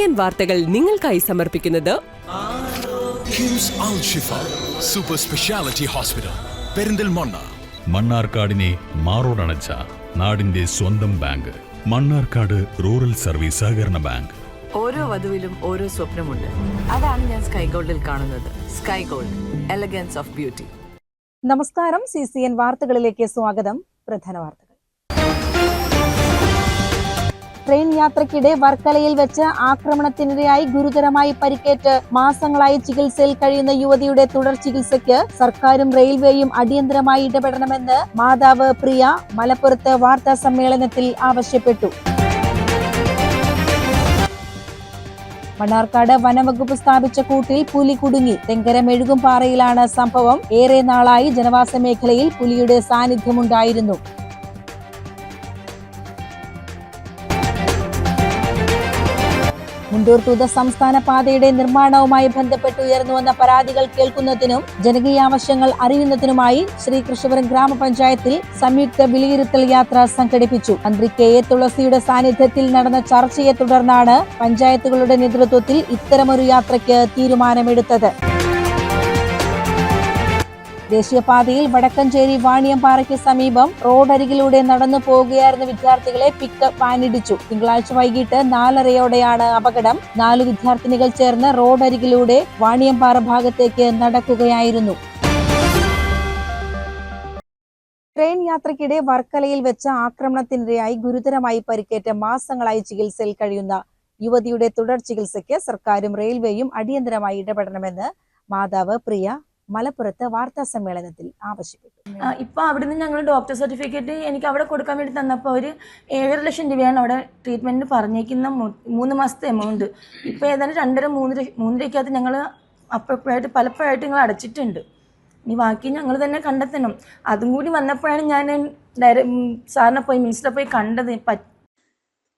CCN വാർത്തകൾ നിങ്ങൾക്കായി സമർപ്പിക്കുന്നത് കിംസ് അൽ ഷിഫ സൂപ്പർ സ്പെഷ്യാലിറ്റി ഹോസ്പിറ്റൽ പെരിന്തൽമണ്ണ. മണ്ണാർക്കാടിനെ മാറോടണച്ച നാടിന്റെ സ്വന്തം ബാങ്ക് മണ്ണാർക്കാട് റൂറൽ സർവീസ് സഹകരണ ബാങ്ക്. ഓരോ വധുവിലും ഓരോ സ്വപ്നമുണ്ട്. അതാണ് ഞാൻ സ്കൈ ഗോൾഡിൽ കാണുന്നത്. Sky gold, elegance of beauty. നമസ്കാരം. CCN വാർത്തകളിലേക്ക് സ്വാഗതം. പ്രധാന വാർത്തകൾ. ട്രെയിൻ യാത്രക്കിടെ വർക്കലയിൽ വെച്ച് ആക്രമണത്തിനിരയായി ഗുരുതരമായി പരിക്കേറ്റ് മാസങ്ങളായി ചികിത്സയിൽ കഴിയുന്ന യുവതിയുടെ തുടർ ചികിത്സയ്ക്ക് സർക്കാരും റെയിൽവേയും അടിയന്തരമായി ഇടപെടണമെന്ന് മാതാവ് പ്രിയ മലപ്പുറത്ത് വാർത്താ സമ്മേളനത്തിൽ ആവശ്യപ്പെട്ടു. മണ്ണാർക്കാട് വനംവകുപ്പ് സ്ഥാപിച്ച കൂട്ടിൽ പുലി കുടുങ്ങി. തെങ്കര മെഴുകുംപാറയിലാണ് സംഭവം. ഏറെ നാളായി ജനവാസ മേഖലയിൽ പുലിയുടെ സാന്നിധ്യമുണ്ടായിരുന്നു. മുണ്ടൂർ-തൂത സംസ്ഥാന പാതയുടെ നിർമ്മാണവുമായി ബന്ധപ്പെട്ട് ഉയർന്നുവന്ന പരാതികൾ കേൾക്കുന്നതിനും ജനകീയാവശ്യങ്ങൾ അറിയുന്നതിനുമായി ശ്രീകൃഷ്ണപുരം ഗ്രാമപഞ്ചായത്തിൽ സംയുക്ത വിലയിരുത്തൽ യാത്ര സംഘടിപ്പിച്ചു. മന്ത്രി KA തുളസിയുടെ സാന്നിധ്യത്തിൽ നടന്ന ചർച്ചയെ തുടർന്നാണ് പഞ്ചായത്തുകളുടെ നേതൃത്വത്തിൽ ഇത്തരമൊരു യാത്രയ്ക്ക് തീരുമാനമെടുത്തത്. ദേശീയപാതയിൽ വടക്കഞ്ചേരി വാണിയംപാറയ്ക്ക് സമീപം റോഡരികിലൂടെ നടന്നു പോകുകയായിരുന്ന വിദ്യാർത്ഥികളെ പിക്കപ്പ് വാനിടിച്ചു. തിങ്കളാഴ്ച വൈകിട്ട് 4:30യോടെയാണ് അപകടം. 4 വിദ്യാർത്ഥിനികൾ ചേർന്ന് റോഡരികിലൂടെ വാണിയംപാറ ഭാഗത്തേക്ക് നടക്കുകയായിരുന്നു. ട്രെയിൻ യാത്രക്കിടെ വർക്കലയിൽ വെച്ച ആക്രമണത്തിനിരയായി ഗുരുതരമായി പരിക്കേറ്റ് മാസങ്ങളായി ചികിത്സയിൽ കഴിയുന്ന യുവതിയുടെ തുടർ ചികിത്സയ്ക്ക് സർക്കാരും റെയിൽവേയും അടിയന്തരമായി ഇടപെടണമെന്ന് മാതാവ് പ്രിയ മലപ്പുറത്ത് വാർത്താ സമ്മേളനത്തിൽ ആവശ്യപ്പെട്ടു. ഇപ്പൊ അവിടുന്ന് ഞങ്ങൾ ഡോക്ടർ സർട്ടിഫിക്കറ്റ് എനിക്ക് അവിടെ കൊടുക്കാൻ വേണ്ടി തന്നപ്പോൾ ഒരു 7.5 ലക്ഷം രൂപയാണ് അവിടെ ട്രീറ്റ്മെന്റിന് പറഞ്ഞേക്കുന്ന 3 മാസത്തെ എമൗണ്ട്. ഇപ്പൊ ഏതാണ്ട് 2.5-3 ഞങ്ങൾ അപ്പോഴായിട്ട് പലപ്പോഴായിട്ട് ഞങ്ങൾ അടച്ചിട്ടുണ്ട്. ഇനി ബാക്കി ഞങ്ങൾ തന്നെ കണ്ടെത്തണം. അതും കൂടി വന്നപ്പോഴാണ് ഞാൻ സാറിനെ പോയി മിനിസ്റ്ററെ പോയി കണ്ടത്.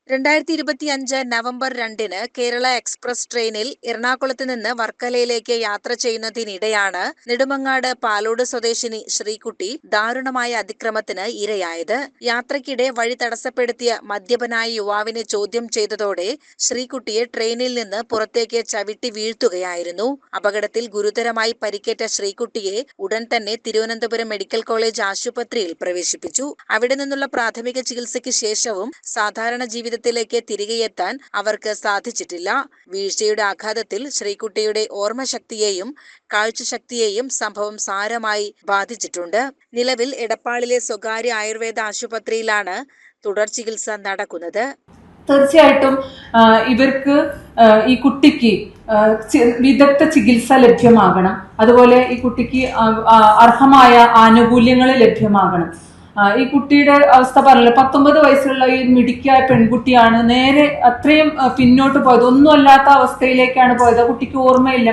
2025 നവംബർ 2-ന് കേരള എക്സ്പ്രസ് ട്രെയിനിൽ എറണാകുളത്ത് നിന്ന് വർക്കലയിലേക്ക് യാത്ര ചെയ്യുന്നതിനിടെയാണ് നെടുമങ്ങാട് പാലോട് സ്വദേശിനി ശ്രീകുട്ടി ദാരുണമായ അതിക്രമത്തിന് ഇരയായത്. യാത്രക്കിടെ വഴി തടസ്സപ്പെടുത്തിയ മദ്യപനായ യുവാവിനെ ചോദ്യം ചെയ്തതോടെ ശ്രീകുട്ടിയെ ട്രെയിനിൽ നിന്ന് പുറത്തേക്ക് ചവിട്ടി വീഴ്ത്തുകയായിരുന്നു. അപകടത്തിൽ ഗുരുതരമായി പരിക്കേറ്റ ശ്രീകുട്ടിയെ ഉടൻ തന്നെ തിരുവനന്തപുരം മെഡിക്കൽ കോളേജ് ആശുപത്രിയിൽ പ്രവേശിപ്പിച്ചു. അവിടെ നിന്നുള്ള പ്രാഥമിക ചികിത്സയ്ക്ക് ശേഷവും സാധാരണ ജീവിതത്തിലേക്ക് തിരികെയെത്താൻ അവർക്ക് സാധിച്ചിട്ടില്ല. വീഴ്ചയുടെ ആഘാതത്തിൽ ശ്രീകുട്ടിയുടെ ഓർമ്മശക്തിയെയും കാഴ്ചശക്തിയെയും സംഭവം സാരമായി ബാധിച്ചിട്ടുണ്ട്. നിലവിൽ എടപ്പാളിലെ സ്വകാര്യ ആയുർവേദ ആശുപത്രിയിലാണ് തുടർ ചികിത്സ നടക്കുന്നത്. തീർച്ചയായിട്ടും ഇവർക്ക് ഈ കുട്ടിക്ക് വിദഗ്ധ ചികിത്സ ലഭ്യമാകണം. അതുപോലെ ഈ കുട്ടിക്ക് അർഹമായ ആനുകൂല്യങ്ങൾ ലഭ്യമാകണം. ഈ കുട്ടിയുടെ അവസ്ഥ പറഞ്ഞല്ലോ, 19 വയസ്സുള്ള ഈ മിടുക്കിയായ പെൺകുട്ടിയാണ് നേരെ അത്രയും പിന്നോട്ട് പോയത്. ഒന്നുമല്ലാത്ത അവസ്ഥയിലേക്കാണ് പോയത്. ആ കുട്ടിക്ക് ഓർമ്മയില്ല,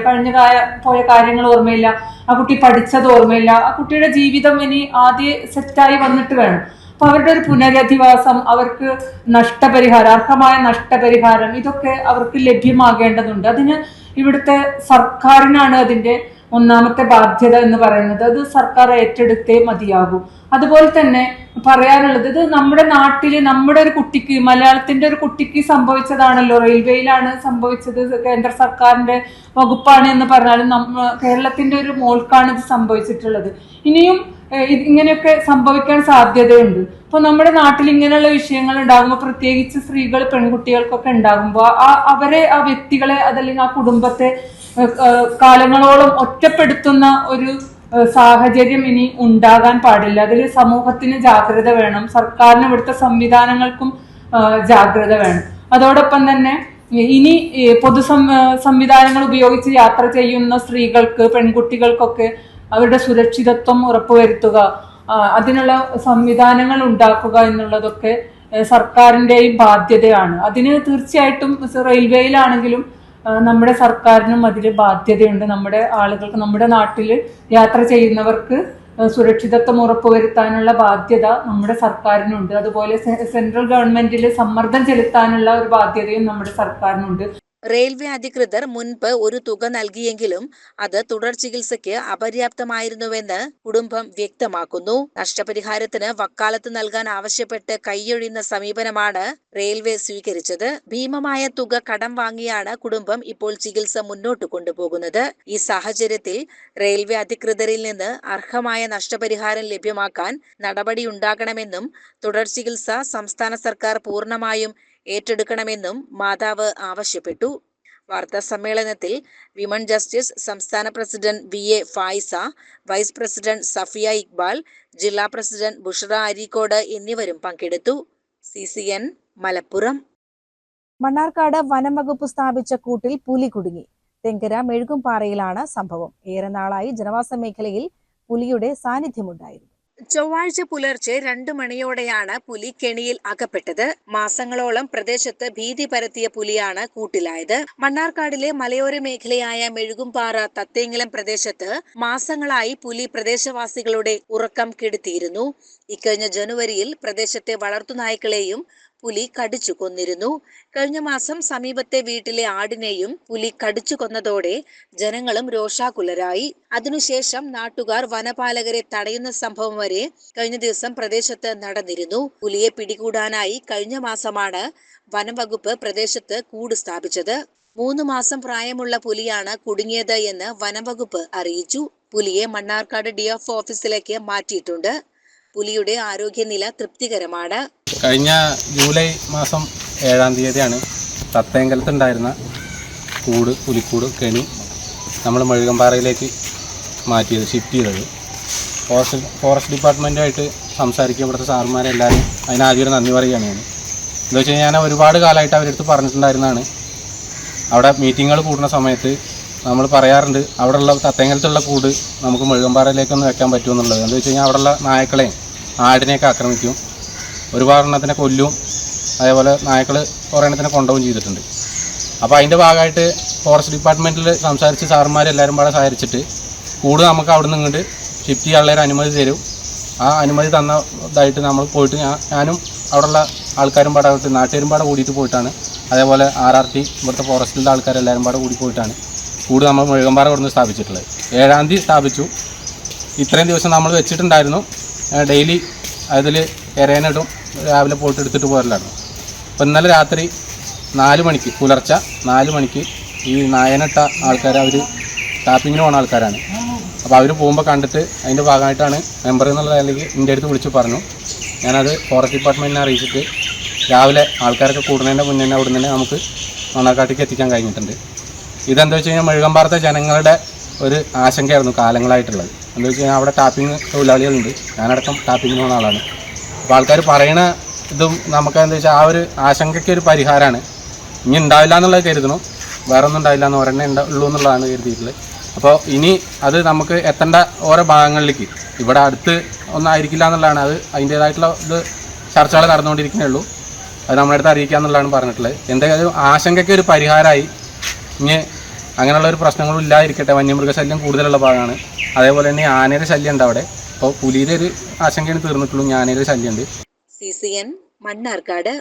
പോയ കാര്യങ്ങൾ ഓർമ്മയില്ല, ആ കുട്ടി പഠിച്ചത് ഓർമ്മയില്ല. ആ കുട്ടിയുടെ ജീവിതം ഇനി ആദ്യം സെറ്റായി വന്നിട്ട് വേണം. അപ്പൊ അവരുടെ ഒരു പുനരധിവാസം, അവർക്ക് നഷ്ടപരിഹാരം, അർഹമായ നഷ്ടപരിഹാരം, ഇതൊക്കെ അവർക്ക് ലഭ്യമാകേണ്ടതുണ്ട്. അതിന് ഇവിടുത്തെ സർക്കാരിനാണ് അതിന്റെ ഒന്നാമത്തെ ബാധ്യത എന്ന് പറയുന്നത്. അത് സർക്കാർ ഏറ്റെടുത്തേ മതിയാകൂ. അതുപോലെ തന്നെ പറയാനുള്ളത്, ഇത് നമ്മുടെ നാട്ടില് നമ്മുടെ ഒരു കുട്ടിക്ക്, മലയാളത്തിന്റെ ഒരു കുട്ടിക്ക് സംഭവിച്ചതാണല്ലോ. റെയിൽവേയിലാണ് സംഭവിച്ചത്, കേന്ദ്ര സർക്കാരിന്റെ വകുപ്പാണ് എന്ന് പറഞ്ഞാലും കേരളത്തിന്റെ ഒരു മോൾക്കാണ് ഇത് സംഭവിച്ചിട്ടുള്ളത്. ഇനിയും ഇങ്ങനെയൊക്കെ സംഭവിക്കാൻ സാധ്യതയുണ്ട്. അപ്പൊ നമ്മുടെ നാട്ടിൽ ഇങ്ങനെയുള്ള വിഷയങ്ങൾ ഉണ്ടാകുമ്പോൾ, പ്രത്യേകിച്ച് സ്ത്രീകൾ പെൺകുട്ടികൾക്കൊക്കെ ഉണ്ടാകുമ്പോൾ ആ വ്യക്തികളെ അതല്ലെങ്കിൽ ആ കുടുംബത്തെ കാലങ്ങളോളം ഒറ്റപ്പെടുത്തുന്ന ഒരു സാഹചര്യം ഇനി ഉണ്ടാകാൻ പാടില്ല. അതിൽ സമൂഹത്തിന് ജാഗ്രത വേണം, സർക്കാരിന് ഇവിടുത്തെ സംവിധാനങ്ങൾക്കും ജാഗ്രത വേണം. അതോടൊപ്പം തന്നെ ഇനി സംവിധാനങ്ങൾ ഉപയോഗിച്ച് യാത്ര ചെയ്യുന്ന സ്ത്രീകൾക്ക്, പെൺകുട്ടികൾക്കൊക്കെ അവരുടെ സുരക്ഷിതത്വം ഉറപ്പുവരുത്തുക, അതിനുള്ള സംവിധാനങ്ങൾ ഉണ്ടാക്കുക എന്നുള്ളതൊക്കെ സർക്കാരിന്റെയും ബാധ്യതയാണ്. അതിന് തീർച്ചയായിട്ടും റെയിൽവേയിലാണെങ്കിലും നമ്മുടെ സർക്കാരിനും അതിൽ ബാധ്യതയുണ്ട്. നമ്മുടെ ആളുകൾക്ക്, നമ്മുടെ നാട്ടിൽ യാത്ര ചെയ്യുന്നവർക്ക് സുരക്ഷിതത്വം ഉറപ്പുവരുത്താനുള്ള ബാധ്യത നമ്മുടെ സർക്കാരിനുണ്ട്. അതുപോലെ സെൻട്രൽ ഗവൺമെന്റിൽ സമ്മർദ്ദം ചെലുത്താനുള്ള ഒരു ബാധ്യതയും നമ്മുടെ സർക്കാരിനുണ്ട്. റെയിൽവേ അധികൃതർ മുൻപ് ഒരു തുക നൽകിയെങ്കിലും അത് തുടർ ചികിത്സയ്ക്ക് അപര്യാപ്തമായിരുന്നുവെന്ന് കുടുംബം വ്യക്തമാക്കുന്നു. നഷ്ടപരിഹാരത്തിന് വക്കാലത്ത് നൽകാൻ ആവശ്യപ്പെട്ട് കൈയൊഴിയുന്ന സമീപനമാണ് റെയിൽവേ സ്വീകരിച്ചത്. ഭീമമായ തുക കടം വാങ്ങിയാണ് കുടുംബം ഇപ്പോൾ ചികിത്സ മുന്നോട്ട് കൊണ്ടുപോകുന്നത്. ഈ സാഹചര്യത്തിൽ റെയിൽവേ അധികൃതരിൽ നിന്ന് അർഹമായ നഷ്ടപരിഹാരം ലഭ്യമാക്കാൻ നടപടിയുണ്ടാകണമെന്നും തുടർ ചികിത്സ സംസ്ഥാന സർക്കാർ പൂർണ്ണമായും ഏറ്റെടുക്കണമെന്നും മാതാവ് ആവശ്യപ്പെട്ടു. വാർത്താ സമ്മേളനത്തിൽ വിമൻ ജസ്റ്റിസ് സംസ്ഥാന president VA Fayiza, vice president Safiya Iqbal, ജില്ലാ പ്രസിഡന്റ് ബുഷറ അരീക്കോട് എന്നിവരും പങ്കെടുത്തു. CCN മലപ്പുറം. മണ്ണാർക്കാട് വനം വകുപ്പ് സ്ഥാപിച്ച കൂട്ടിൽ പുലി കുടുങ്ങി. തെങ്കര മെഴുകുംപാറയിലാണ് സംഭവം. ഏറെ നാളായി ജനവാസ മേഖലയിൽ പുലിയുടെ സാന്നിധ്യമുണ്ടായിരുന്നു. ചൊവ്വാഴ്ച പുലർച്ചെ 2 മണിയോടെയാണ് പുലി കെണിയിൽ അകപ്പെട്ടത്. മാസങ്ങളോളം പ്രദേശത്ത് ഭീതി പരത്തിയ പുലിയാണ് കൂട്ടിലായത്. മണ്ണാർക്കാടിലെ മലയോര മേഖലയായ മെഴുകുംപാറ തത്തേങ്ങലം പ്രദേശത്ത് മാസങ്ങളായി പുലി പ്രദേശവാസികളുടെ ഉറക്കം കെടുത്തിയിരുന്നു. ഇക്കഴിഞ്ഞ ജനുവരിയിൽ പ്രദേശത്തെ വളർത്തുനായ്ക്കളെയും പുലി കടിച്ചു കൊന്നിരുന്നു. കഴിഞ്ഞ മാസം സമീപത്തെ വീട്ടിലെ ആടിനെയും പുലി കടിച്ചു കൊന്നതോടെ ജനങ്ങളും രോഷാകുലരായി. അതിനുശേഷം നാട്ടുകാർ വനപാലകരെ തടയുന്ന സംഭവം വരെ കഴിഞ്ഞ ദിവസം പ്രദേശത്ത് നടന്നിരുന്നു. പുലിയെ പിടികൂടാനായി കഴിഞ്ഞ മാസമാണ് വനം വകുപ്പ് പ്രദേശത്ത് കൂട് സ്ഥാപിച്ചത്. 3 മാസം പ്രായമുള്ള പുലിയാണ് കുടുങ്ങിയത് എന്ന് വനം വകുപ്പ് അറിയിച്ചു. പുലിയെ മണ്ണാർക്കാട് DF ഓഫീസിലേക്ക് മാറ്റിയിട്ടുണ്ട്. പുലിയുടെ ആരോഗ്യനില തൃപ്തികരമാണ്. കഴിഞ്ഞ ജൂലൈ മാസം 7-ാം തീയതിയാണ് തത്തേങ്കലത്തുണ്ടായിരുന്ന പുലിക്കൂട് കെണി നമ്മൾ മെഴുകുംപാറയിലേക്ക് മാറ്റിയത്, ഷിഫ്റ്റ് ചെയ്തത്. ഫോറസ്റ്റ് ഡിപ്പാർട്ട്മെൻറ്റുമായിട്ട് സംസാരിക്കുക ഇവിടുത്തെ സാറുമാരെല്ലാവരും അതിനാദ്യം ഒരു നന്ദി പറയുകയാണ് ഞാൻ. എന്താ വെച്ച് കഴിഞ്ഞാൽ ഞാൻ ഒരുപാട് കാലമായിട്ട് അവരെടുത്ത് പറഞ്ഞിട്ടുണ്ടായിരുന്നതാണ്. അവിടെ മീറ്റിങ്ങുകൾ കൂടുന്ന സമയത്ത് നമ്മൾ പറയാറുണ്ട് അവിടെയുള്ള തത്തേങ്കലത്തുള്ള കൂട് നമുക്ക് മെഴുകുംപാറയിലേക്കൊന്ന് വെക്കാൻ പറ്റുമെന്നുള്ളത്. എന്താ വെച്ച് കഴിഞ്ഞാൽ അവിടെയുള്ള നായ്ക്കളെയും ആടിനെയൊക്കെ ആക്രമിക്കും, ഒരുപാട് എണ്ണത്തിനെ കൊല്ലും, അതേപോലെ നായ്ക്കൾ കുറേ എണ്ണത്തിനെ കൊണ്ടുപോകും ചെയ്തിട്ടുണ്ട്. അപ്പോൾ അതിൻ്റെ ഭാഗമായിട്ട് ഫോറസ്റ്റ് ഡിപ്പാർട്ട്മെൻറ്റിൽ സംസാരിച്ച് സാറുമാരെല്ലാവരും പാടെ സഹകരിച്ചിട്ട് കൂട് നമുക്ക് അവിടെ നിന്ന് ഇങ്ങോട്ട് ഷിഫ്റ്റ് ചെയ്യാനുള്ളൊരു അനുമതി തരും. ആ അനുമതി തന്നതായിട്ട് നമ്മൾ പോയിട്ട് ഞാനും അവിടെയുള്ള ആൾക്കാരും പാടെ നാട്ടുകാരും പാടെ കൂടിയിട്ട് പോയിട്ടാണ്, അതേപോലെ RRT ഇവിടുത്തെ ഫോറസ്റ്റിലുള്ള ആൾക്കാരെല്ലാവരും പാടെ കൂടി പോയിട്ടാണ് കൂട് നമ്മൾ മെഴുകുംപാറ കൊടുന്ന് സ്ഥാപിച്ചിട്ടുള്ളത്. 7-ാം തീയതി സ്ഥാപിച്ചു. ഇത്രയും ദിവസം നമ്മൾ വെച്ചിട്ടുണ്ടായിരുന്നു. ഡെയിലി അതിൽ ഇരേനിടും, രാവിലെ പോയിട്ട് എടുത്തിട്ട് പോരലായിരുന്നു. അപ്പോൾ ഇന്നലെ രാത്രി 4 മണിക്ക് പുലർച്ചെ 4 മണിക്ക് ഈ നായനിട്ട ആൾക്കാർ അവർ ടാപ്പിങ്ങിന് പോകുന്ന ആൾക്കാരാണ്. അപ്പോൾ അവർ പോകുമ്പോൾ കണ്ടിട്ട് അതിൻ്റെ ഭാഗമായിട്ടാണ് മെമ്പർ എന്നുള്ള നിലയ്ക്ക് എൻ്റെ അടുത്ത് വിളിച്ച് പറഞ്ഞു. ഞാനത് ഫോറസ്റ്റ് ഡിപ്പാർട്ട്മെൻറ്റിനെ അറിയിച്ചിട്ട് രാവിലെ ആൾക്കാരൊക്കെ കൂടുന്നതിൻ്റെ മുന്നേ തന്നെ അവിടെ നിന്ന് നമുക്ക് മണ്ണാർക്കാട്ടേക്ക് എത്തിക്കാൻ കഴിഞ്ഞിട്ടുണ്ട്. ഇതെന്താ വെച്ച് കഴിഞ്ഞാൽ മെഴുകുംപാറത്തെ ജനങ്ങളുടെ ഒരു ആശങ്കയായിരുന്നു കാലങ്ങളായിട്ടുള്ളത്. എന്താ വെച്ച് കഴിഞ്ഞാൽ അവിടെ ടാപ്പിംഗ് തൊഴിലാളികളുണ്ട്, ഞാനടക്കം ടാപ്പിങ്ങിന് പോകുന്ന ആളാണ്. അപ്പോൾ ആൾക്കാർ പറയണ ഇതും നമുക്ക് എന്താ വെച്ചാൽ ആ ഒരു ആശങ്കയ്ക്ക് ഒരു പരിഹാരമാണ്. ഇനി ഉണ്ടാവില്ല എന്നുള്ളത് കരുതണു, വേറെ ഒന്നും ഉണ്ടാവില്ല എന്ന് ഒരെണ്ണേ ഉള്ളൂ എന്നുള്ളതാണ് കരുതിയിട്ടുള്ളത്. അപ്പോൾ ഇനി അത് നമുക്ക് എത്തേണ്ട ഓരോ ഭാഗങ്ങളിലേക്ക് ഇവിടെ അടുത്ത് ഒന്നായിരിക്കില്ല എന്നുള്ളതാണ്. അത് അതിൻ്റേതായിട്ടുള്ള ഇത് ചർച്ചകൾ നടന്നുകൊണ്ടിരിക്കുന്നേ ഉള്ളൂ. അത് നമ്മുടെ അടുത്ത് അറിയിക്കുക എന്നുള്ളതാണ് പറഞ്ഞിട്ടുള്ളത്. എന്തെങ്കിലും ആശങ്കയ്ക്ക് ഒരു പരിഹാരമായി ഇനി അങ്ങനെയുള്ള ഒരു പ്രശ്നങ്ങളും ഇല്ലാതിരിക്കട്ടെ. വന്യമൃഗശല്യം കൂടുതലുള്ള ഭാഗമാണ്. അതേപോലെ തന്നെ ആനയുടെ ശല്യം ഉണ്ട് അവിടെ. അപ്പോൾ പുലിയുടെ ഒരു ആശങ്കയാണ് തീർന്നിട്ടുള്ളൂ, ആനയുടെ ശല്യമുണ്ട്. CCN മണ്ണാർക്കാട്.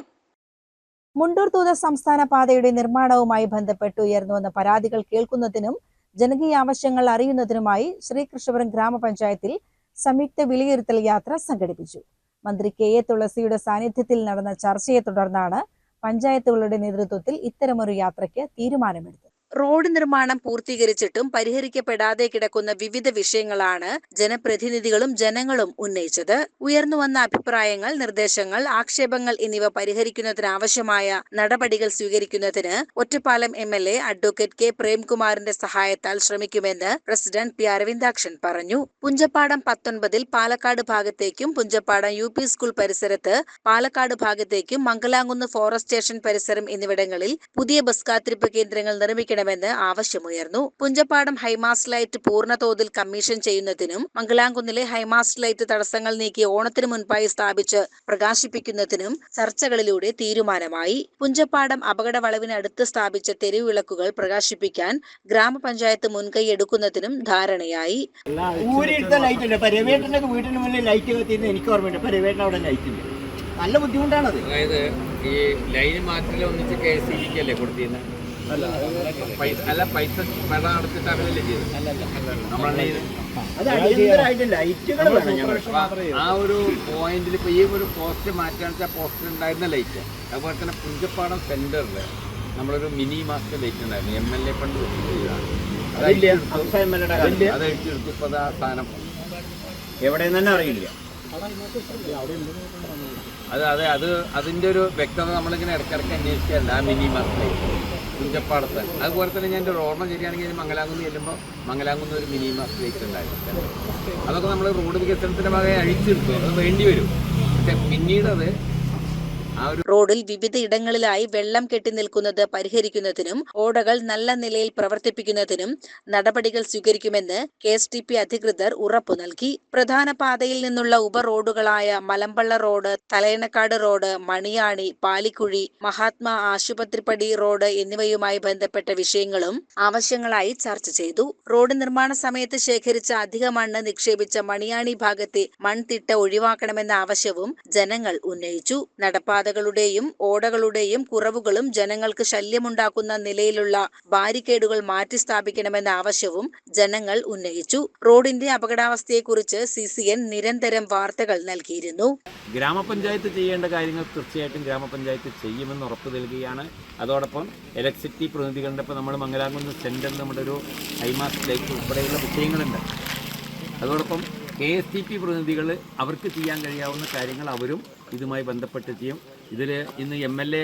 മുണ്ടൂർ തൂത സംസ്ഥാന പാതയുടെ നിർമ്മാണവുമായി ബന്ധപ്പെട്ട് ഉയർന്നുവന്ന പരാതികൾ കേൾക്കുന്നതിനും ജനകീയ ആവശ്യങ്ങൾ അറിയുന്നതിനുമായി ശ്രീകൃഷ്ണപുരം ഗ്രാമപഞ്ചായത്തിൽ സംയുക്ത വിലയിരുത്തൽ യാത്ര സംഘടിപ്പിച്ചു. മന്ത്രി KA തുളസിയുടെ സാന്നിധ്യത്തിൽ നടന്ന ചർച്ചയെ തുടർന്നാണ് പഞ്ചായത്തുകളുടെ നേതൃത്വത്തിൽ ഇത്തരമൊരു യാത്രയ്ക്ക് തീരുമാനമെടുത്തത്. റോഡ് നിർമ്മാണം പൂർത്തീകരിച്ചിട്ടും പരിഹരിക്കപ്പെടാതെ കിടക്കുന്ന വിവിധ വിഷയങ്ങളാണ് ജനപ്രതിനിധികളും ജനങ്ങളും ഉന്നയിച്ചത്. ഉയർന്നുവന്ന അഭിപ്രായങ്ങൾ, നിർദ്ദേശങ്ങൾ, ആക്ഷേപങ്ങൾ എന്നിവ പരിഹരിക്കുന്നതിനാവശ്യമായ നടപടികൾ സ്വീകരിക്കുന്നതിന് ഒറ്റപ്പാലം MLA അഡ്വക്കേറ്റ് K പ്രേംകുമാറിന്റെ സഹായത്താൽ ശ്രമിക്കുമെന്ന് പ്രസിഡന്റ് P അരവിന്ദാക്ഷൻ പറഞ്ഞു. പുഞ്ചപ്പാടം 19 പാലക്കാട് ഭാഗത്തേക്കും പുഞ്ചപ്പാടം UP സ്കൂൾ പരിസരത്ത് പാലക്കാട് ഭാഗത്തേക്കും മംഗലാംകുന്ന് ഫോറസ്റ്റ് സ്റ്റേഷൻ പരിസരം എന്നിവിടങ്ങളിൽ പുതിയ ബസ് കാത്തിരിപ്പ് കേന്ദ്രങ്ങൾ നിർമ്മിക്കണം ണമെന്ന് ആവശ്യമുയർന്നു. പുഞ്ചപ്പാടം ഹൈമാസ്റ്റ് ലൈറ്റ് പൂർണ്ണതോതിൽ കമ്മീഷൻ ചെയ്യുന്നതിനും മംഗലാംകുന്നിലെ ഹൈമാസ്റ്റ് ലൈറ്റ് തടസ്സങ്ങൾ നീക്കി ഓണത്തിന് മുൻപായി സ്ഥാപിച്ച് പ്രകാശിപ്പിക്കുന്നതിനും ചർച്ചകളിലൂടെ തീരുമാനമായി. പുഞ്ചപ്പാടം അപകട വളവിനടുത്ത് സ്ഥാപിച്ച തെരുവിളക്കുകൾ പ്രകാശിപ്പിക്കാൻ ഗ്രാമപഞ്ചായത്ത് മുൻകൈ എടുക്കുന്നതിനും ധാരണയായി. നല്ല ബുദ്ധിമുട്ടാണത്. അതായത് ഈ ലൈൻ മാറ്റൽ ഒന്നിച്ച് KSEBിക്കല്ലേ കൊടുത്തിരുന്നത്. അല്ല പൈസ വെള്ളം അടച്ചിട്ട് അവരല്ലേ ആ ഒരു പോയിന്റിൽ ഇപ്പൊ ഈ ഒരു പോസ്റ്റ് മാറ്റാണെന്ന് വെച്ചാൽ പോസ്റ്റ് ഉണ്ടായിരുന്ന ലൈറ്റ്, അതുപോലെ തന്നെ പുഞ്ചപ്പാടം സെന്ററിൽ നമ്മളൊരു മിനി മാസ്റ്റർ ലൈറ്റ് ഉണ്ടായിരുന്നു, MLA ഫണ്ട് അത് അഴിച്ചെടുത്തു. ഇപ്പൊ ആ സ്ഥാനം എവിടെയെന്ന് തന്നെ അറിയില്ല. അതിന്റെ ഒരു വ്യക്തത നമ്മളിങ്ങനെ ഇടയ്ക്കിടയ്ക്ക് അന്വേഷിക്കാറുണ്ട്. ആ മിനി മാസ്റ്റർ ലൈറ്റ് പുഞ്ചപ്പാടത്ത്, അതുപോലെ തന്നെ ഞാൻ എൻ്റെ ഒരു ഓർമ്മ ശരിയാണെങ്കിൽ മംഗലാകുന്ന് ചെല്ലുമ്പോൾ മംഗലാകുന്ന് ഒരു മിനി മാസ്റ്റർ ലൈറ്റ് ഉണ്ടായിരുന്നു. അതൊക്കെ നമ്മൾ റോഡ് വികസനത്തിന്റെ ഭാഗമായി അഴിച്ചെടുത്തു, അത് വേണ്ടി വരും. പക്ഷെ പിന്നീട് അത് റോഡിൽ വിവിധ ഇടങ്ങളിലായി വെള്ളം കെട്ടി നിൽക്കുന്നത് പരിഹരിക്കുന്നതിനും ഓടകൾ നല്ല നിലയിൽ പ്രവർത്തിപ്പിക്കുന്നതിനും നടപടികൾ സ്വീകരിക്കുമെന്ന് KSTP അധികൃതർ ഉറപ്പു നൽകി. പ്രധാന പാതയിൽ നിന്നുള്ള ഉപറോഡുകളായ Malampalla road, Thalayanakkad road, Maniyani, Palikkuzhi, Mahatma Asupathripadi road എന്നിവയുമായി ബന്ധപ്പെട്ട വിഷയങ്ങളും ആവശ്യങ്ങളായി ചർച്ച ചെയ്തു. റോഡ് നിർമ്മാണ സമയത്ത് ശേഖരിച്ച അധിക മണ്ണ് നിക്ഷേപിച്ച മണിയാണി ഭാഗത്തെ മൺതിട്ട ഒഴിവാക്കണമെന്ന ആവശ്യവും ജനങ്ങൾ ഉന്നയിച്ചു. നടപ്പാതകളുടെയും ഓടകളുടെയും കുറവുകളും ജനങ്ങൾക്ക് ശല്യമുണ്ടാക്കുന്ന നിലയിലുള്ള ബാരിക്കേഡുകൾ മാറ്റി സ്ഥാപിക്കണമെന്ന ആവശ്യവും ജനങ്ങൾ ഉന്നയിച്ചു. റോഡിന്റെ അപകടാവസ്ഥയെക്കുറിച്ച് CCN നിരന്തരം വാർത്തകൾ നൽകിയിരുന്നു. ഗ്രാമപഞ്ചായത്ത് ചെയ്യേണ്ട കാര്യങ്ങൾ തീർച്ചയായിട്ടും ഗ്രാമപഞ്ചായത്ത് ചെയ്യുമെന്ന് ഉറപ്പു നൽകുകയാണ്. അതോടൊപ്പം ഇലക്ട്രിസിറ്റി പ്രതിനിധികളുടെ ഇപ്പോൾ നമ്മൾ മംഗലാകുന്ന് സെൻറ്ററിൽ നമ്മുടെ ഒരു ഹൈമാസ്റ്റ് ലൈറ്റ് ഉൾപ്പെടെയുള്ള വിഷയങ്ങളുണ്ട്. അതോടൊപ്പം KSTP പ്രതിനിധികൾ അവർക്ക് ചെയ്യാൻ കഴിയാവുന്ന കാര്യങ്ങൾ അവരും ഇതുമായി ബന്ധപ്പെട്ട് ചെയ്യും. ഇതിൽ ഇന്ന് MLA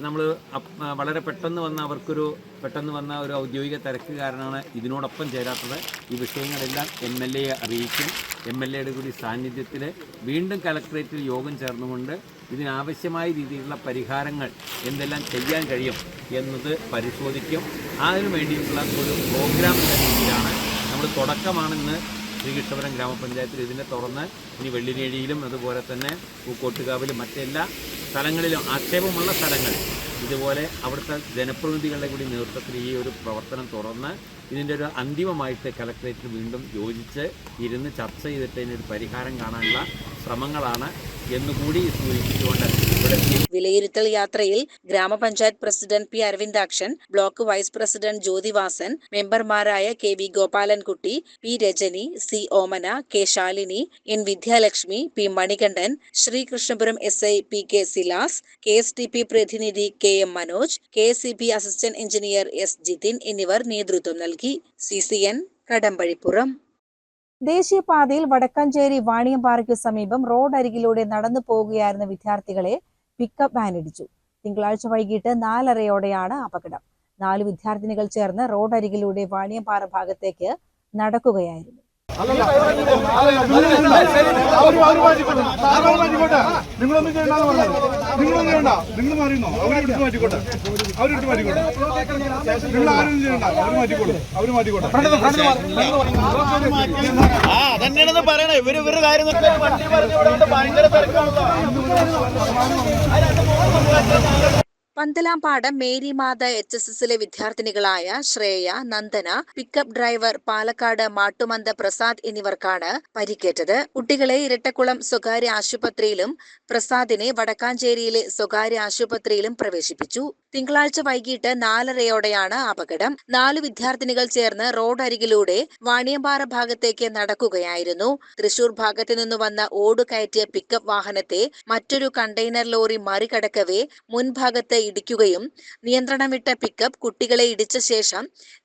നമ്മൾ വളരെ പെട്ടെന്ന് വന്ന ഒരു ഔദ്യോഗിക തിരക്ക് കാരണമാണ് ഇതിനോടൊപ്പം ചേരാത്തത്. ഈ വിഷയങ്ങളെല്ലാം MLAയെ അറിയിക്കും. MLAയുടെ കൂടി സാന്നിധ്യത്തിൽ വീണ്ടും കലക്ട്രേറ്റിൽ യോഗം ചേർന്നുകൊണ്ട് ഇതിനാവശ്യമായ രീതിയിലുള്ള പരിഹാരങ്ങൾ എന്തെല്ലാം ചെയ്യാൻ കഴിയും എന്നത് പരിശോധിക്കും. അതിനു വേണ്ടിയിട്ടുള്ള ഒരു പ്രോഗ്രാം രീതിയിലാണ് നമ്മൾ തുടക്കമാണെന്ന് ശ്രീകൃഷ്ണപുരം ഗ്രാമപഞ്ചായത്തിൽ ഇതിനെ തുറന്ന് ഇനി വെള്ളിനേഴിയിലും അതുപോലെ തന്നെ പൂക്കോട്ടുകാവിലും മറ്റെല്ലാ സ്ഥലങ്ങളിലും ആക്ഷേപമുള്ള സ്ഥലങ്ങളിൽ ഇതുപോലെ അവിടുത്തെ ജനപ്രതിനിധികളുടെ കൂടി നേതൃത്വത്തിൽ ഈ ഒരു പ്രവർത്തനം തുറന്ന് ഇതിൻ്റെ ഒരു അന്തിമമായിട്ട് കലക്ട്രേറ്റിൽ വീണ്ടും യോജിച്ച് ഇരുന്ന് ചർച്ച ചെയ്തിട്ട് ഇതിനൊരു പരിഹാരം കാണാനുള്ള ശ്രമങ്ങളാണ് എന്നുകൂടി സൂചിപ്പിച്ചുകൊണ്ട് വിലയിരുത്തൽ യാത്രയിൽ ഗ്രാമപഞ്ചായത്ത് president P. Aravindakshan, block vice president Jyothivasan, മെമ്പർമാരായ KV Gopalankutty, P. Rajani, C. Omana, K. Shalini, N. Vidyalakshmi, P. Manikandan, Sreekrishnapuram SI PK Silas, KSTP പ്രതിനിധി KM മനോജ്, KSCB assistant engineer S. Jithin എന്നിവർ നേതൃത്വം നൽകി. CCN കടമ്പഴിപ്പുറം. ദേശീയപാതയിൽ വടക്കഞ്ചേരി വാണിയമ്പാറയ്ക്കു സമീപം റോഡ് അരികിലൂടെ നടന്നു പോവുകയായിരുന്ന വിദ്യാർത്ഥികളെ പിക്കപ്പ് വാൻ ഇടിച്ചു. തിങ്കളാഴ്ച വൈകിട്ട് 4:30 അപകടം. 4 വിദ്യാർത്ഥിനികൾ ചേർന്ന് റോഡ് അരികിലൂടെ വാണിയമ്പാറ ഭാഗത്തേക്ക് നടക്കുകയായിരുന്നു. പറയണേ ഇവര് കാര്യം ഭയങ്കര പന്തലാംപാടം മേരിമാത HSSലെ വിദ്യാർത്ഥിനികളായ ശ്രേയ, നന്ദന, പിക്കപ്പ് ഡ്രൈവർ പാലക്കാട് മാട്ടുമന്ത പ്രസാദ് എന്നിവർക്കാണ് പരിക്കേറ്റത്. കുട്ടികളെ ഇരട്ടക്കുളം സ്വകാര്യ ആശുപത്രിയിലും പ്രസാദിനെ വടക്കാഞ്ചേരിയിലെ സ്വകാര്യ ആശുപത്രിയിലും പ്രവേശിപ്പിച്ചു. തിങ്കളാഴ്ച വൈകിട്ട് 4:30 അപകടം. 4 വിദ്യാർത്ഥിനികൾ ചേർന്ന് റോഡ് അരികിലൂടെ വാണിയമ്പാറ ഭാഗത്തേക്ക് നടക്കുകയായിരുന്നു. തൃശൂർ ഭാഗത്തു നിന്ന് വന്ന ഓട് കയറ്റിയ പിക്കപ്പ് വാഹനത്തെ മറ്റൊരു കണ്ടെയ്നർ ലോറി മറികടക്കവേ മുൻഭാഗത്ത് ഇടിക്കുകയും നിയന്ത്രണം വിട്ട പിക്കപ്പ് കുട്ടികളെ ഇടിച്ച ശേഷം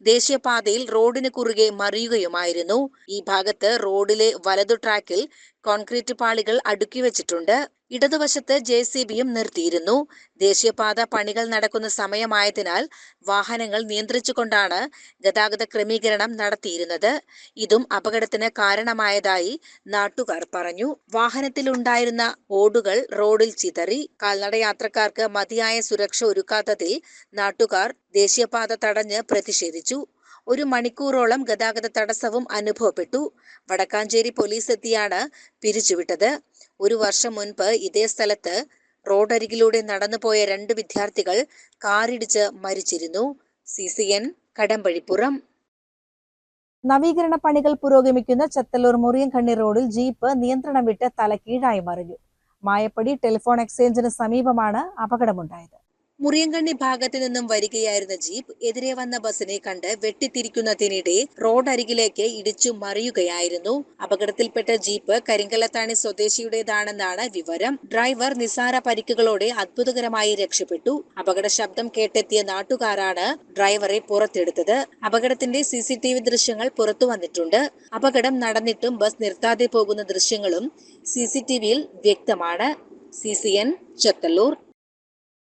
ദേശീയപാതയിൽ റോഡിന് കുറുകെ മറിയുകയുമായിരുന്നു. ഈ ഭാഗത്ത് റോഡിലെ വലതു ട്രാക്കിൽ കോൺക്രീറ്റ് പാളികൾ അടുക്കി വെച്ചിട്ടുണ്ട്. ഇടതുവശത്ത് JCBയും നിർത്തിയിരുന്നു. ദേശീയപാത പണികൾ നടക്കുന്ന സമയമായതിനാൽ വാഹനങ്ങൾ നിയന്ത്രിച്ചുകൊണ്ടാണ് ഗതാഗത ക്രമീകരണം നടത്തിയിരുന്നത്. ഇതും അപകടത്തിന് കാരണമായതായി നാട്ടുകാർ പറഞ്ഞു. വാഹനത്തിലുണ്ടായിരുന്ന ഓടുകൾ റോഡിൽ ചിതറി. കാൽനടയാത്രക്കാർക്ക് മതിയായ സുരക്ഷ ഒരുക്കാത്തതിൽ നാട്ടുകാർ ദേശീയപാത തടഞ്ഞ് പ്രതിഷേധിച്ചു. 1 മണിക്കൂറോളം ഗതാഗത തടസ്സവും അനുഭവപ്പെട്ടു. വടക്കാഞ്ചേരി പോലീസ് എത്തിയാണ് പിരിച്ചുവിട്ടത്. 1 വർഷം മുൻപ് ഇതേ സ്ഥലത്ത് റോഡരികിലൂടെ നടന്നുപോയ 2 വിദ്യാർത്ഥികൾ കാറിടിച്ച് മരിച്ചിരുന്നു. CCN കടമ്പഴിപ്പുറം. നവീകരണ പണികൾ പുരോഗമിക്കുന്ന ചത്തല്ലൂർ മുറിയൻകണ്ണി റോഡിൽ ജീപ്പ് നിയന്ത്രണം വിട്ട് തലക്കീഴായി മറിഞ്ഞു. മായപ്പടി ടെലിഫോൺ എക്സ്ചേഞ്ചിന് സമീപമാണ് അപകടമുണ്ടായത്. മുറിയങ്കണ്ണി ഭാഗത്തു നിന്നും വരികയായിരുന്ന ജീപ്പ് എതിരെ വന്ന ബസിനെ കണ്ട് വെട്ടിത്തിരിക്കുന്നതിനിടെ റോഡരികിലേക്ക് ഇടിച്ചു മറിയുകയായിരുന്നു. അപകടത്തിൽപ്പെട്ട ജീപ്പ് കരിങ്കലത്താണി സ്വദേശിയുടേതാണെന്നാണ് വിവരം. ഡ്രൈവർ നിസാര പരിക്കുകളോടെ അത്ഭുതകരമായി രക്ഷപ്പെട്ടു. അപകട ശബ്ദം കേട്ടെത്തിയ നാട്ടുകാരാണ് ഡ്രൈവറെ പുറത്തെടുത്തത്. അപകടത്തിന്റെ CCTV ദൃശ്യങ്ങൾ പുറത്തു വന്നിട്ടുണ്ട്. അപകടം നടന്നിട്ടും ബസ് നിർത്താതെ പോകുന്ന ദൃശ്യങ്ങളും CCTVയിൽ വ്യക്തമാണ്. CCN ചത്തല്ലൂർ.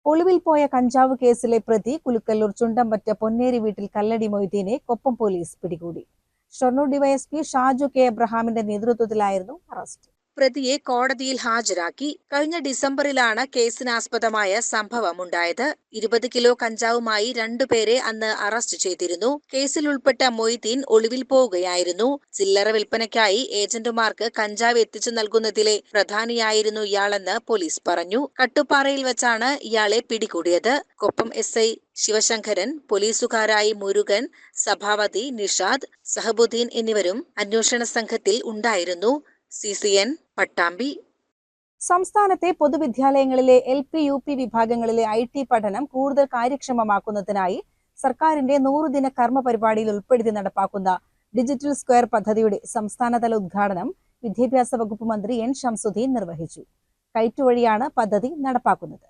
ഒളിവിൽ പോയ കഞ്ചാവ് കേസിലെ പ്രതി കുലുക്കല്ലൂർ ചുണ്ടമ്പറ്റ പൊന്നേരി വീട്ടിൽ കല്ലടി മൊയ്തീനെ കൊപ്പം പോലീസ് പിടികൂടി. ഷൊർണൂർ ഡിവൈഎസ്പി ഷാജു കെ എബ്രഹാമിന്റെ നേതൃത്വത്തിലായിരുന്നു അറസ്റ്റ്. പ്രതിയെ കോടതിയിൽ ഹാജരാക്കി. കഴിഞ്ഞ ഡിസംബറിലാണ് കേസിനാസ്പദമായ സംഭവമുണ്ടായത്. 20 കിലോ കഞ്ചാവുമായി 2 പേരെ അന്ന് അറസ്റ്റ് ചെയ്തിരുന്നു. കേസിൽ ഉൾപ്പെട്ട മൊയ്തീൻ ഒളിവിൽ പോവുകയായിരുന്നു. ചില്ലറ വിൽപ്പനയ്ക്കായി ഏജന്റുമാർക്ക് കഞ്ചാവ് എത്തിച്ചു നൽകുന്നതിലെ പ്രധാനിയായിരുന്നു ഇയാളെന്ന് പോലീസ് പറഞ്ഞു. കട്ടുപ്പാറയിൽ വെച്ചാണ് ഇയാളെ പിടികൂടിയത്. കൊപ്പം SI ശിവശങ്കരൻ, പോലീസുകാരായി മുരുകൻ, സഭാവതി, നിഷാദ്, സഹബുദ്ദീൻ എന്നിവരും അന്വേഷണ സംഘത്തിൽ ഉണ്ടായിരുന്നു. CCN പട്ടാമ്പി. സംസ്ഥാനത്തെ പൊതുവിദ്യാലയങ്ങളിലെ LP UP വിഭാഗങ്ങളിലെ IT പഠനം കൂടുതൽ കാര്യക്ഷമമാക്കുന്നതിനായി സർക്കാരിന്റെ 100 ദിന കർമ്മ പരിപാടിയിൽ ഉൾപ്പെടുത്തി നടപ്പാക്കുന്ന ഡിജിറ്റൽ സ്ക്വയർ പദ്ധതിയുടെ സംസ്ഥാനതല ഉദ്ഘാടനം വിദ്യാഭ്യാസ വകുപ്പ് മന്ത്രി N ഷംസുദ്ദീൻ നിർവഹിച്ചു. കൈറ്റ് വഴിയാണ് പദ്ധതി നടപ്പാക്കുന്നത്.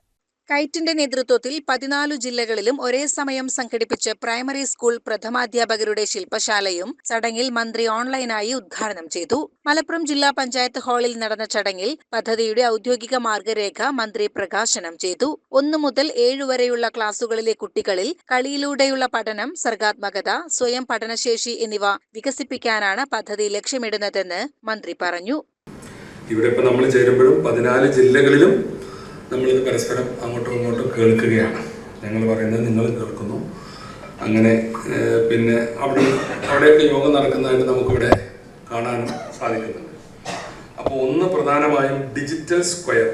കൈറ്റിന്റെ നേതൃത്വത്തിൽ 14 ജില്ലകളിലും ഒരേ സമയം സംഘടിപ്പിച്ച പ്രൈമറി സ്കൂൾ പ്രഥമാധ്യാപകരുടെ ശില്പശാലയും ചടങ്ങിൽ മന്ത്രി ഓൺലൈനായി ഉദ്ഘാടനം ചെയ്തു. മലപ്പുറം ജില്ലാ പഞ്ചായത്ത് ഹാളിൽ നടന്ന ചടങ്ങിൽ പദ്ധതിയുടെ ഔദ്യോഗിക മാർഗരേഖ മന്ത്രി പ്രകാശനം ചെയ്തു. 1 മുതൽ 7 വരെയുള്ള ക്ലാസുകളിലെ കുട്ടികളിൽ കളിയിലൂടെയുള്ള പഠനം, സർഗാത്മകത, സ്വയം പഠനശേഷി എന്നിവ വികസിപ്പിക്കാനാണ് പദ്ധതി ലക്ഷ്യമിടുന്നതെന്ന് മന്ത്രി പറഞ്ഞു. ഇവിടെ ഇപ്പോൾ നമ്മൾ ചേരുമ്പോഴും 14 ജില്ലകളിലും നമ്മളിത് പരസ്പരം അങ്ങോട്ടും ഇങ്ങോട്ടും കേൾക്കുകയാണ്. ഞങ്ങൾ പറയുന്നത് നിങ്ങൾ കേൾക്കുന്നു. അങ്ങനെ പിന്നെ അവിടെയൊക്കെ യോഗം നടക്കുന്നതായിട്ട് നമുക്കിവിടെ കാണാനും സാധിക്കുന്നുണ്ട്. അപ്പോൾ ഒന്ന് പ്രധാനമായും ഡിജിറ്റൽ സ്ക്വയർ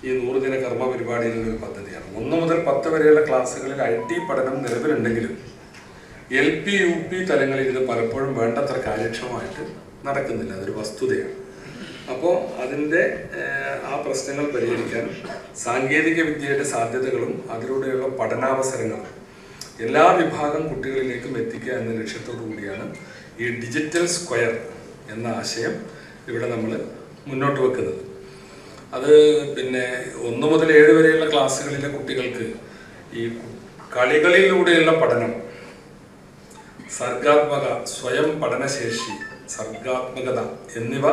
ഈ 100 ദിന കർമ്മ പരിപാടിയിലുള്ള ഒരു പദ്ധതിയാണ്. 1 മുതൽ 10 വരെയുള്ള ക്ലാസ്സുകളിൽ IT പഠനം നിലവിലുണ്ടെങ്കിലും LP UP തലങ്ങളിൽ ഇത് പലപ്പോഴും വേണ്ടത്ര കാര്യക്ഷമമായിട്ട് നടക്കുന്നില്ല. അതൊരു വസ്തുതയാണ്. അപ്പോൾ അതിൻ്റെ ആ പ്രശ്നങ്ങൾ പരിഹരിക്കാൻ സാങ്കേതിക വിദ്യയുടെ സാധ്യതകളും അതിലൂടെയുള്ള പഠനാവസരങ്ങളും എല്ലാ വിഭാഗം കുട്ടികളിലേക്കും എത്തിക്കുക എന്ന ലക്ഷ്യത്തോടു കൂടിയാണ് ഈ ഡിജിറ്റൽ സ്ക്വയർ എന്ന ആശയം ഇവിടെ നമ്മൾ മുന്നോട്ട് വെക്കുന്നത്. അത് പിന്നെ 1 മുതൽ 7 വരെയുള്ള ക്ലാസ്സുകളിലെ കുട്ടികൾക്ക് ഈ കളികളിലൂടെയുള്ള പഠനം, സർഗാത്മക, സ്വയം പഠനശേഷി, സർഗാത്മകത എന്നിവ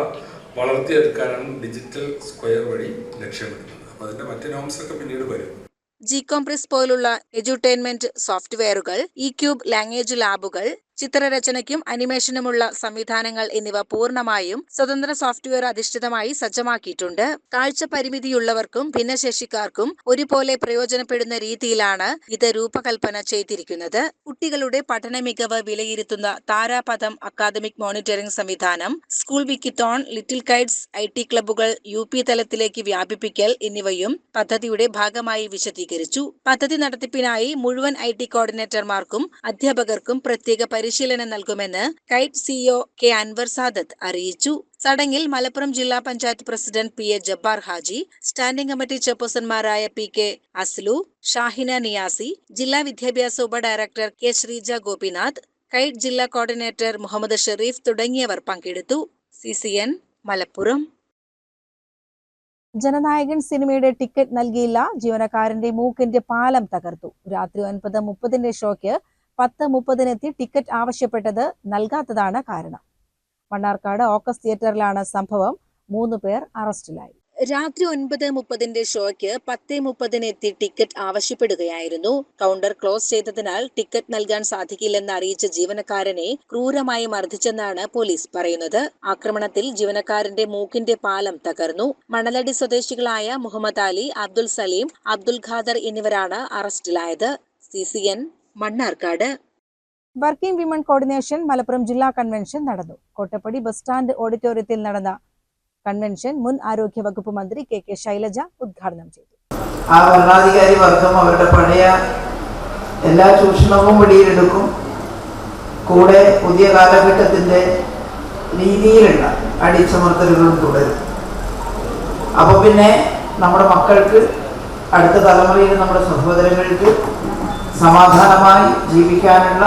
വളർത്തിയെടുക്കാനാണ് ഡിജിറ്റൽ സ്ക്വയർ വഴി ലക്ഷ്യമിടുന്നത്. അപ്പോൾ അതിന്റെ മറ്റു നോംസൊക്കെ പിന്നീട് വരും. Gcompress പോലുള്ള എഡ്യൂട്ടൈൻമെന്റ് സോഫ്റ്റ്വെയറുകൾ, eCube ലാംഗ്വേജ് ലാബുകൾ, ചിത്രരചനയ്ക്കും അനിമേഷനുമുള്ള സംവിധാനങ്ങൾ എന്നിവ പൂർണ്ണമായും സ്വതന്ത്ര സോഫ്റ്റ്വെയർ അധിഷ്ഠിതമായി സജ്ജമാക്കിയിട്ടുണ്ട്. കാഴ്ച പരിമിതിയുള്ളവർക്കും ഭിന്നശേഷിക്കാർക്കും ഒരുപോലെ പ്രയോജനപ്പെടുന്ന രീതിയിലാണ് ഇത് രൂപകൽപ്പന ചെയ്തിരിക്കുന്നത്. കുട്ടികളുടെ പഠന മികവ് വിലയിരുത്തുന്ന താരാപഥം അക്കാദമിക് മോണിറ്ററിംഗ് സംവിധാനം, സ്കൂൾ വിക്കിത്തോൺ, ലിറ്റിൽ കൈറ്റ്സ്, IT ക്ലബ്ബുകൾ UP തലത്തിലേക്ക് വ്യാപിപ്പിക്കൽ എന്നിവയും പദ്ധതിയുടെ ഭാഗമായി വിശദീകരിച്ചു. പദ്ധതി നടത്തിപ്പിനായി മുഴുവൻ IT കോർഡിനേറ്റർമാർക്കും അധ്യാപകർക്കും പ്രത്യേക പരിശീലനം നൽകുമെന്ന് KITE CEO K Anwar Sadath അറിയിച്ചു. ചടങ്ങിൽ മലപ്പുറം ജില്ലാ panchayat president PA Jabbar Haji, standing committee ചെയർപേഴ്സൺമാരായ PK അസ്ലു, ഷാഹിന നിയാസി, ജില്ലാ വിദ്യാഭ്യാസ ഉപ director K Sreeja Gopinath, KITE ജില്ലാ കോർഡിനേറ്റർ മുഹമ്മദ് ഷെരീഫ് തുടങ്ങിയവർ പങ്കെടുത്തു. CCN മലപ്പുറം. ജനനായകൻ സിനിമയുടെ ടിക്കറ്റ് നൽകിയില്ല. ജീവനക്കാരന്റെ മൂക്കിന്റെ പാലം തകർത്തു. രാത്രി 9:30 ഷോയ്ക്ക് 10:30 ടിക്കറ്റ് ആവശ്യപ്പെട്ടത് നൽകാത്തതാണ് കാരണം. മണ്ണാർക്കാട് ഓക്കസ് തിയേറ്ററിലാണ് സംഭവം. 3 പേർ അറസ്റ്റിലായി. രാത്രി 9:30 ഷോയ്ക്ക് 10:30 ടിക്കറ്റ് ആവശ്യപ്പെടുകയായിരുന്നു. കൗണ്ടർ ക്ലോസ് ചെയ്തതിനാൽ ടിക്കറ്റ് നൽകാൻ സാധിക്കില്ലെന്ന് അറിയിച്ച ജീവനക്കാരനെ ക്രൂരമായി മർദ്ദിച്ചെന്നാണ് പോലീസ് പറയുന്നത്. ആക്രമണത്തിൽ ജീവനക്കാരന്റെ മൂക്കിന്റെ പാലം തകർന്നു. മണലടി സ്വദേശികളായ മുഹമ്മദ് അലി, അബ്ദുൽ സലീം, അബ്ദുൽ ഖാദർ എന്നിവരാണ് അറസ്റ്റിലായത്. CCN Mannarkkad. Working women coordination Malappuram ജില്ലാ കൺവെൻഷൻ നടന്നു. കോട്ടപ്പടി ബസ് സ്റ്റാൻഡ് ഓഡിറ്റോറിയത്തിൽ നടന്ന കൺവെൻഷൻ മുൻ ആരോഗ്യ വകുപ്പ് മന്ത്രി KK ശൈലജ ഉദ്ഘാടനം ചെയ്തു. ആ ഭരണാധികാരി വർഗം അവരുടെ പഴയ എല്ലാ ചൂഷണവും വെളിയിലെടുക്കും. കൂടെ പുതിയ കാലഘട്ടത്തിന്റെ രീതിയിലുള്ള അടിച്ചമർത്തലുകളും തുടരും. അപ്പോൾ പിന്നെ നമ്മുടെ മക്കൾക്ക് അടുത്ത തലമുറയിൽ നമ്മുടെ സഹോദരങ്ങൾക്ക് സമാധാനമായി ജീവിക്കാനുള്ള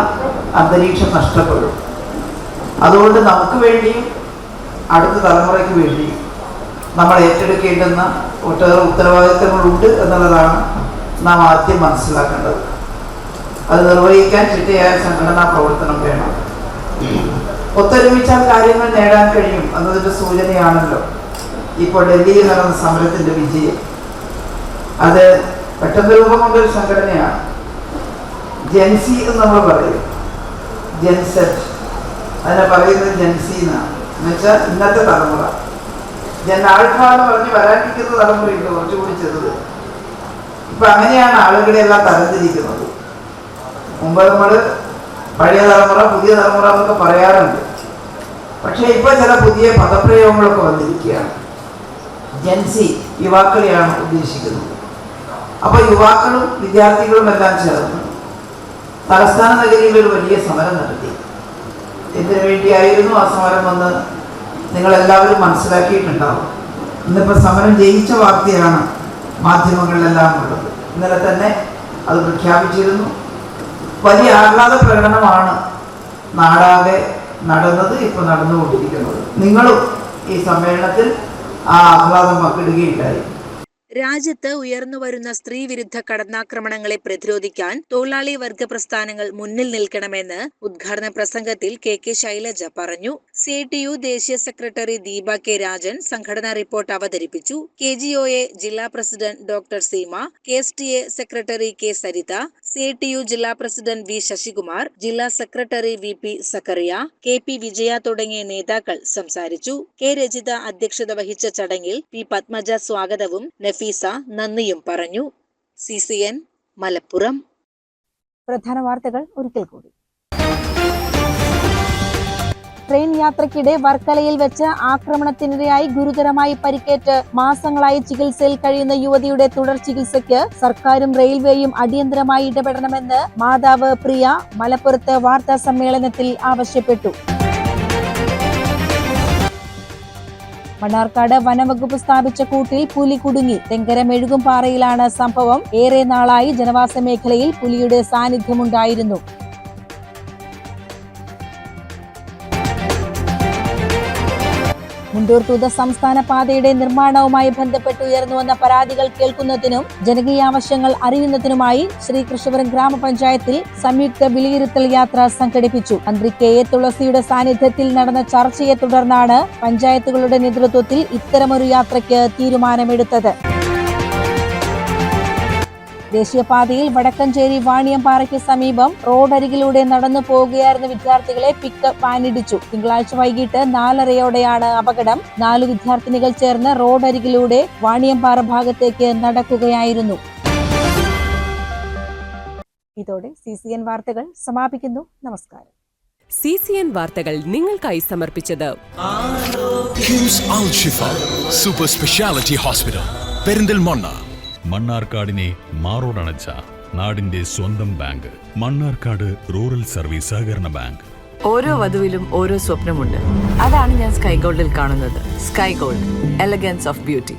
അന്തരീക്ഷം നഷ്ടപ്പെടും. അതുകൊണ്ട് നമുക്ക് വേണ്ടിയും അടുത്ത തലമുറയ്ക്ക് വേണ്ടിയും നമ്മൾ ഏറ്റെടുക്കേണ്ടുന്ന ഒട്ടേറെ ഉത്തരവാദിത്തങ്ങളുണ്ട് എന്നുള്ളതാണ് നാം ആദ്യം മനസ്സിലാക്കേണ്ടത്. അത് നിർവഹിക്കാൻ ചിട്ടയായ സംഘടനാ പ്രവർത്തനം വേണം. ഒത്തൊരുമിച്ചാൽ കാര്യങ്ങൾ നേടാൻ കഴിയും എന്നതിൻ്റെ സൂചനയാണല്ലോ ഇപ്പോൾ ഡൽഹിയിൽ നടന്ന സമരത്തിൻ്റെ വിജയം. അത് പെട്ടെന്ന് രൂപം കൊണ്ടൊരു സംഘടനയാണ്. ജെൻസി എന്ന് നമ്മൾ പറയും, ജെൻസെറ്റ്, അതിനെ പറയുന്നത് ജെൻസി എന്നാണ്. എന്നുവെച്ചാൽ ഇന്നത്തെ തലമുറ. ആൾക്കാരെന്ന് പറഞ്ഞ് വരാനിരിക്കുന്ന തലമുറയുണ്ട് കുറച്ചുകൂടി ചെറുത്. ഇപ്പം അങ്ങനെയാണ് ആളുകളെല്ലാം തരംതിരിക്കുന്നത്. മുമ്പ് നമ്മൾ പഴയ തലമുറ പുതിയ തലമുറ എന്നൊക്കെ പറയാറുണ്ട്. പക്ഷേ ഇപ്പോൾ ചില പുതിയ പദപ്രയോഗങ്ങളൊക്കെ വന്നിരിക്കുകയാണ്. ജെൻസി യുവാക്കളെയാണ് ഉദ്ദേശിക്കുന്നത്. അപ്പോൾ യുവാക്കളും വിദ്യാർത്ഥികളും എല്ലാം ചേർന്ന് തലസ്ഥാന നഗരിയിൽ ഒരു വലിയ സമരം നടത്തി. എന്തിനു വേണ്ടിയായിരുന്നു ആ സമരം എന്ന് നിങ്ങളെല്ലാവരും മനസ്സിലാക്കിയിട്ടുണ്ടാവും. ഇന്നിപ്പോൾ സമരം ജയിച്ച വാർത്തയാണ് മാധ്യമങ്ങളിലെല്ലാം ഉള്ളത്. ഇന്നലെ തന്നെ അത് പ്രഖ്യാപിച്ചിരുന്നു. വലിയ ആഹ്ലാദ പ്രകടനമാണ് നാടാകെ നടന്നത്, ഇപ്പോൾ നടന്നുകൊണ്ടിരിക്കുന്നത്. നിങ്ങളും ഈ സമ്മേളനത്തിൽ ആ ആഹ്ലാദം പങ്കിടുകയുണ്ടായി. രാജ്യത്ത് ഉയർന്നുവരുന്ന സ്ത്രീവിരുദ്ധ കടന്നാക്രമണങ്ങളെ പ്രതിരോധിക്കാൻ തൊഴിലാളി വർഗ പ്രസ്ഥാനങ്ങൾ മുന്നിൽ നിൽക്കണമെന്ന് ഉദ്ഘാടന പ്രസംഗത്തിൽ കെ ശൈലജ പറഞ്ഞു. CITU ദേശീയ സെക്രട്ടറി ദീപ കെ രാജൻ സംഘടനാ റിപ്പോർട്ട് അവതരിപ്പിച്ചു. KGOA ജില്ലാ president doctor Seema, KSTA secretary K Saritha, CITU ജില്ലാ പ്രസിഡന്റ് വി ശശികുമാർ, ജില്ലാ സെക്രട്ടറി VP സക്കറിയ, KP വിജയ തുടങ്ങിയ നേതാക്കൾ സംസാരിച്ചു. K രജിത അധ്യക്ഷത വഹിച്ച ചടങ്ങിൽ P പത്മജ സ്വാഗതവും നഫീസ നന്ദിയും പറഞ്ഞു. CCN മലപ്പുറം. പ്രധാന വാർത്തകൾ ഒരിക്കൽ കൂടി. ട്രെയിൻ യാത്രയ്ക്കിടെ വർക്കലയിൽ വെച്ച് ആക്രമണത്തിനിരയായി ഗുരുതരമായി പരിക്കേറ്റ് മാസങ്ങളായി ചികിത്സയിൽ കഴിയുന്ന യുവതിയുടെ തുടർ ചികിത്സയ്ക്ക് സർക്കാരും റെയിൽവേയും അടിയന്തരമായി ഇടപെടണമെന്ന് മാതാവ് പ്രിയ മലപ്പുറത്ത് വാർത്താ സമ്മേളനത്തിൽ ആവശ്യപ്പെട്ടു. മണ്ണാർക്കാട് വനംവകുപ്പ് സ്ഥാപിച്ച കൂട്ടിൽ പുലി കുടുങ്ങി. തെങ്കര മെഴുകുംപാറയിലാണ് സംഭവം. ഏറെ നാളായി ജനവാസ മേഖലയിൽ പുലിയുടെ സാന്നിധ്യമുണ്ടായിരുന്നു. മുണ്ടൂർ-തൂത സംസ്ഥാന പാതയുടെ നിർമ്മാണവുമായി ബന്ധപ്പെട്ട് ഉയർന്നുവന്ന പരാതികൾ കേൾക്കുന്നതിനും ജനകീയാവശ്യങ്ങൾ അറിയുന്നതിനുമായി ശ്രീകൃഷ്ണപുരം ഗ്രാമപഞ്ചായത്തിൽ സംയുക്ത വിലയിരുത്തൽ യാത്ര സംഘടിപ്പിച്ചു. മന്ത്രി KA തുളസിയുടെ സാന്നിധ്യത്തിൽ നടന്ന ചർച്ചയെ തുടർന്നാണ് പഞ്ചായത്തുകളുടെ നേതൃത്വത്തിൽ ഇത്തരമൊരു യാത്രയ്ക്ക് തീരുമാനമെടുത്തത്. ദേശീയപാതയിൽ വടക്കഞ്ചേരി വാണിയംപാറയ്ക്ക് സമീപം റോഡരികിലൂടെ നടന്നു പോവുകയായിരുന്ന വിദ്യാർത്ഥികളെ പിക്കപ്പ് വാനിടിച്ചു. തിങ്കളാഴ്ച വൈകിട്ട് 4:30യോടെയാണ് അപകടം. 4 വിദ്യാർത്ഥിനികൾ ചേർന്ന് റോഡരികിലൂടെ വാണിയംപാറ ഭാഗത്തേക്ക് നടക്കുകയായിരുന്നു. ഇതോടെ CCN വാർത്തകൾ സമാപിക്കുന്നു. നമസ്കാരം. CCN വാർത്തകൾ നിങ്ങൾക്കായി സമർപ്പിച്ചത് കിംസ് അൽ ഷിഫ സൂപ്പർ സ്പെഷ്യാലിറ്റി ഹോസ്പിറ്റൽ പെരിന്തൽമണ്ണ. മണ്ണാർക്കാടിനെ മാറോടണച്ച നാടിന്റെ സ്വന്തം ബാങ്ക് മണ്ണാർക്കാട് റൂറൽ സർവീസ് സഹകരണ ബാങ്ക്. ഓരോ വധുവിലും ഓരോ സ്വപ്നമുണ്ട്. അതാണ് ഞാൻ സ്കൈ ഗോൾഡിൽ കാണുന്നത്. Sky gold, elegance of beauty.